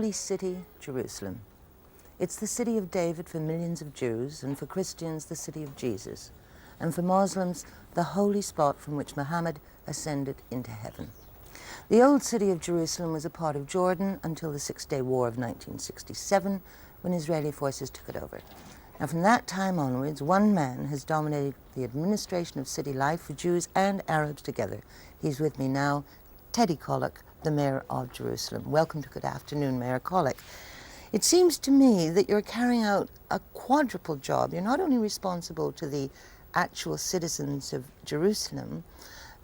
holy city, Jerusalem. It's the city of David for millions of Jews, and for Christians, the city of Jesus, and for Muslims, the holy spot from which Muhammad ascended into heaven. The old city of Jerusalem was a part of Jordan until the Six-Day War of 1967, when Israeli forces took it over. Now, from that time onwards, one man has dominated the administration of city life for Jews and Arabs together. He's with me now, Teddy Kollek, the mayor of Jerusalem. Welcome to Good Afternoon, Mayor Kollek. It seems to me that you're carrying out a quadruple job. You're not only responsible to the actual citizens of Jerusalem,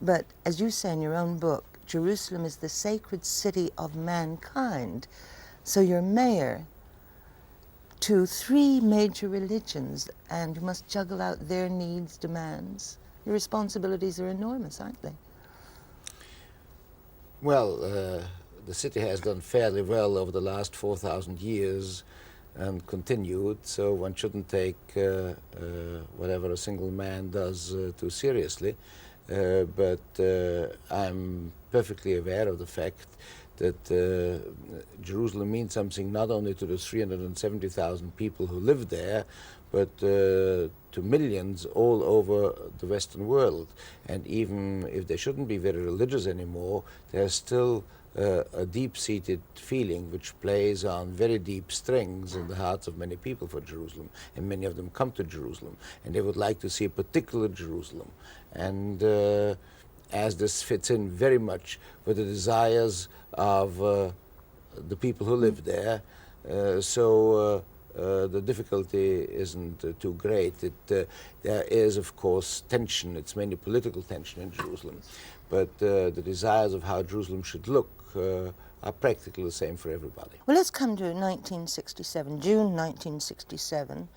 but as you say in your own book, Jerusalem is the sacred city of mankind. So you're mayor to three major religions, and you must juggle out their needs, demands. Your responsibilities are enormous, aren't they? Well, the city has done fairly well over the last 4,000 years and continued, so one shouldn't take whatever a single man does too seriously. But I'm perfectly aware of the fact that Jerusalem means something not only to the 370,000 people who live there, but to millions all over the Western world. And even if they shouldn't be very religious anymore, there's still a deep-seated feeling which plays on very deep strings in the hearts of many people for Jerusalem, and many of them come to Jerusalem, and they would like to see a particular Jerusalem. And as this fits in very much with the desires of the people who live there, the difficulty isn't too great. There is, of course, tension. It's mainly political tension in Jerusalem, but the desires of how Jerusalem should look are practically the same for everybody. Well, let's come to 1967, June 1967,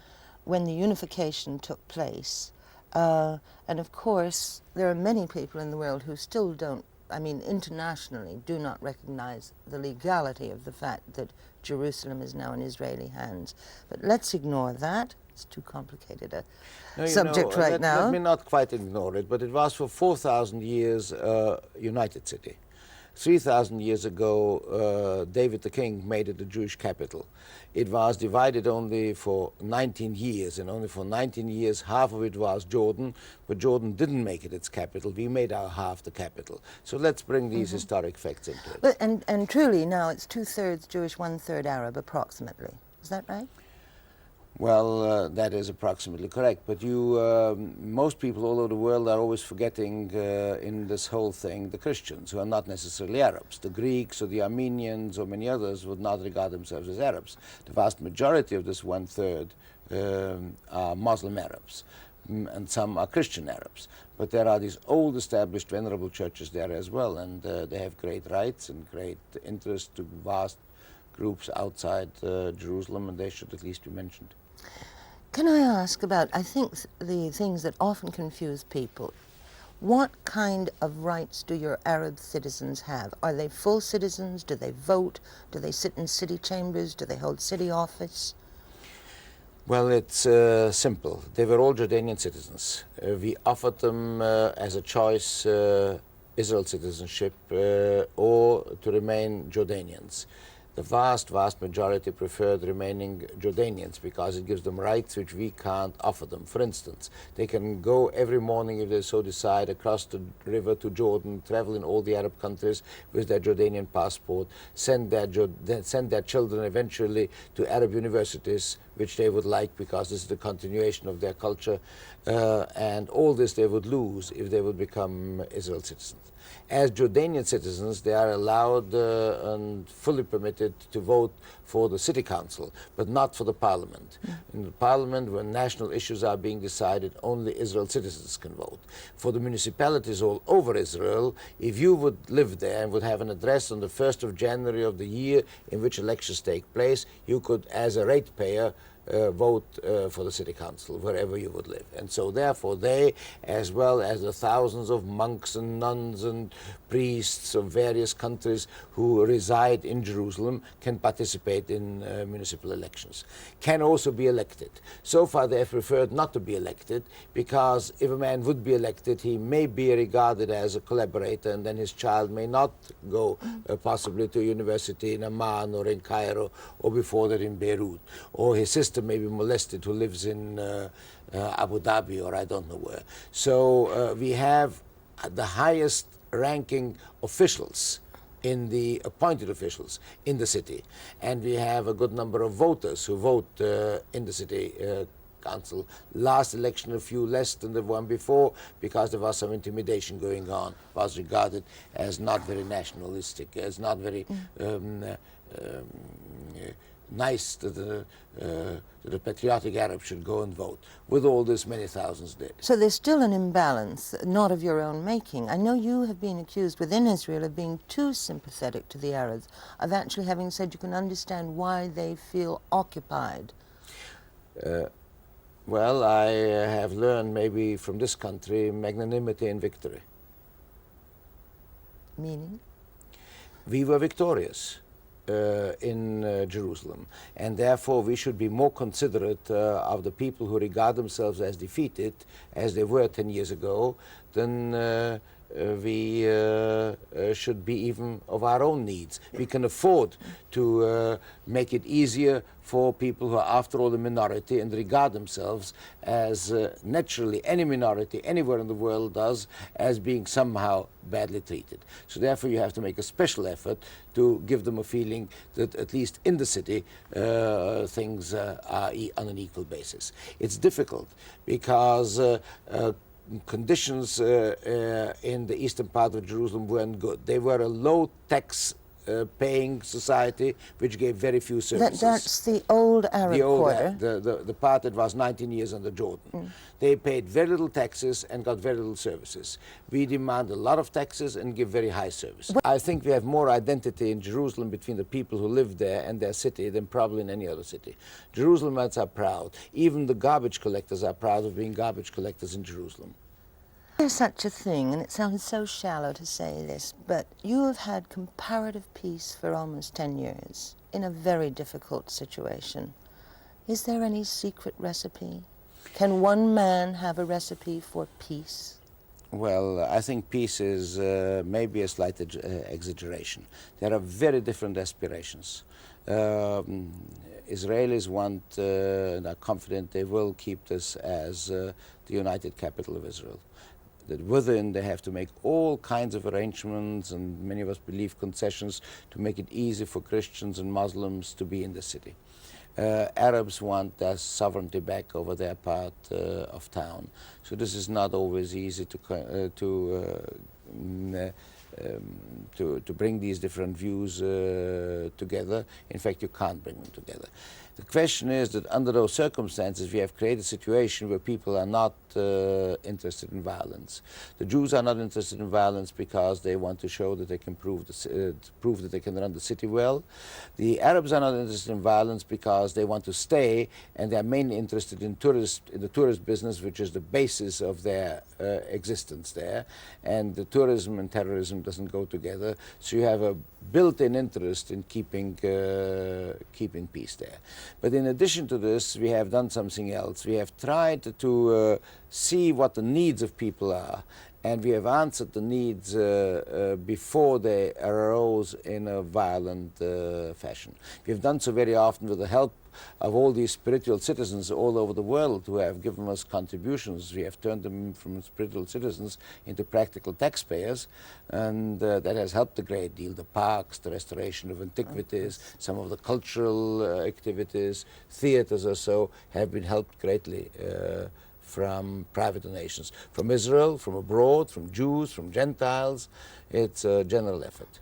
when the unification took place. And of course, there are many people in the world who still don't, I mean, internationally, do not recognize the legality of the fact that Jerusalem is now in Israeli hands. But let's ignore that. It's too complicated a subject right now. Let me not quite ignore it, but it was for 4,000 years a united city. 3,000 years ago, David the king made it a Jewish capital. It was divided only for 19 years, and only for 19 years, half of it was Jordan, but Jordan didn't make it its capital. We made our half the capital. So let's bring these historic facts into it. But, and truly, now it's 2/3 Jewish, 1/3 Arab, approximately. Is that right? Well, that is approximately correct, but most people all over the world are always forgetting in this whole thing the Christians, who are not necessarily Arabs. The Greeks or the Armenians or many others would not regard themselves as Arabs. The vast majority of this 1/3 are Muslim Arabs, and some are Christian Arabs. But there are these old established venerable churches there as well, and they have great rights and great interest to vast groups outside Jerusalem, and they should at least be mentioned. Can I ask about, I think, the things that often confuse people. What kind of rights do your Arab citizens have? Are they full citizens? Do they vote? Do they sit in city chambers? Do they hold city office? Well, it's simple. They were all Jordanian citizens. We offered them as a choice Israel citizenship or to remain Jordanians. The vast, vast majority preferred remaining Jordanians because it gives them rights which we can't offer them. For instance, they can go every morning, if they so decide, across the river to Jordan, travel in all the Arab countries with their Jordanian passport, send their children eventually to Arab universities, which they would like because this is the continuation of their culture, and all this they would lose if they would become Israel citizens. As Jordanian citizens, they are allowed and fully permitted to vote for the city council, but not for the parliament. In the parliament, when national issues are being decided, only Israel citizens can vote. For the municipalities all over Israel, if you would live there and would have an address on the 1st of January of the year in which elections take place, you could, as a ratepayer, vote for the city council wherever you would live. And so therefore they, as well as the thousands of monks and nuns and priests of various countries who reside in Jerusalem, can participate in municipal elections, can also be elected. So far they have preferred not to be elected, because if a man would be elected, he may be regarded as a collaborator, and then his child may not go possibly to university in Amman or in Cairo, or before that in Beirut, or his sister may be molested who lives in Abu Dhabi or I don't know where. So we have the highest ranking officials, in the appointed officials in the city, and we have a good number of voters who vote in the city council. Last election a few less than the one before, because there was some intimidation going on, was regarded as not very nationalistic, as not very nice that the patriotic Arab should go and vote. With all this, many thousands did. So there's still an imbalance, not of your own making. I know you have been accused within Israel of being too sympathetic to the Arabs, of actually having said you can understand why they feel occupied. Well, I have learned maybe from this country magnanimity and victory. Meaning? We were victorious in Jerusalem, and therefore we should be more considerate of the people who regard themselves as defeated, as they were 10 years ago, than we should be even of our own needs. We can afford to make it easier for people who are after all a minority and regard themselves as naturally any minority anywhere in the world does, as being somehow badly treated. So therefore you have to make a special effort to give them a feeling that at least in the city things are on an equal basis. It's difficult because conditions in the eastern part of Jerusalem weren't good. They were a low tax paying society which gave very few services. That's the old Arab quarter. The part that was 19 years under Jordan. They paid very little taxes and got very little services. We demand a lot of taxes and give very high services. I think we have more identity in Jerusalem between the people who live there and their city than probably in any other city. Jerusalemites are proud. Even the garbage collectors are proud of being garbage collectors in Jerusalem. There's such a thing, and it sounds so shallow to say this, but you have had comparative peace for almost 10 years in a very difficult situation. Is there any secret recipe? Can one man have a recipe for peace? Well, I think peace is maybe a slight exaggeration. There are very different aspirations. Israelis want and are confident they will keep this as the united capital of Israel. That within they have to make all kinds of arrangements, and many of us believe concessions, to make it easy for Christians and Muslims to be in the city. Arabs want their sovereignty back over their part of town. So this is not always easy to bring these different views together. In fact, you can't bring them together. The question is that under those circumstances, we have created a situation where people are not interested in violence. The Jews are not interested in violence because they want to show that they can prove that they can run the city well. The Arabs are not interested in violence because they want to stay, and they are mainly interested in the tourist business, which is the basis of their existence there. And the tourism and terrorism doesn't go together. So you have a built-in interest in keeping peace there. But in addition to this, we have done something else. We have tried to see what the needs of people are, and we have answered the needs before they arose in a violent fashion. We have done so very often with the help of all these spiritual citizens all over the world who have given us contributions. We have turned them from spiritual citizens into practical taxpayers, and that has helped a great deal. The parks, the restoration of antiquities, some of the cultural activities, theaters or so, have been helped greatly from private donations, from Israel, from abroad, from Jews, from Gentiles. It's a general effort.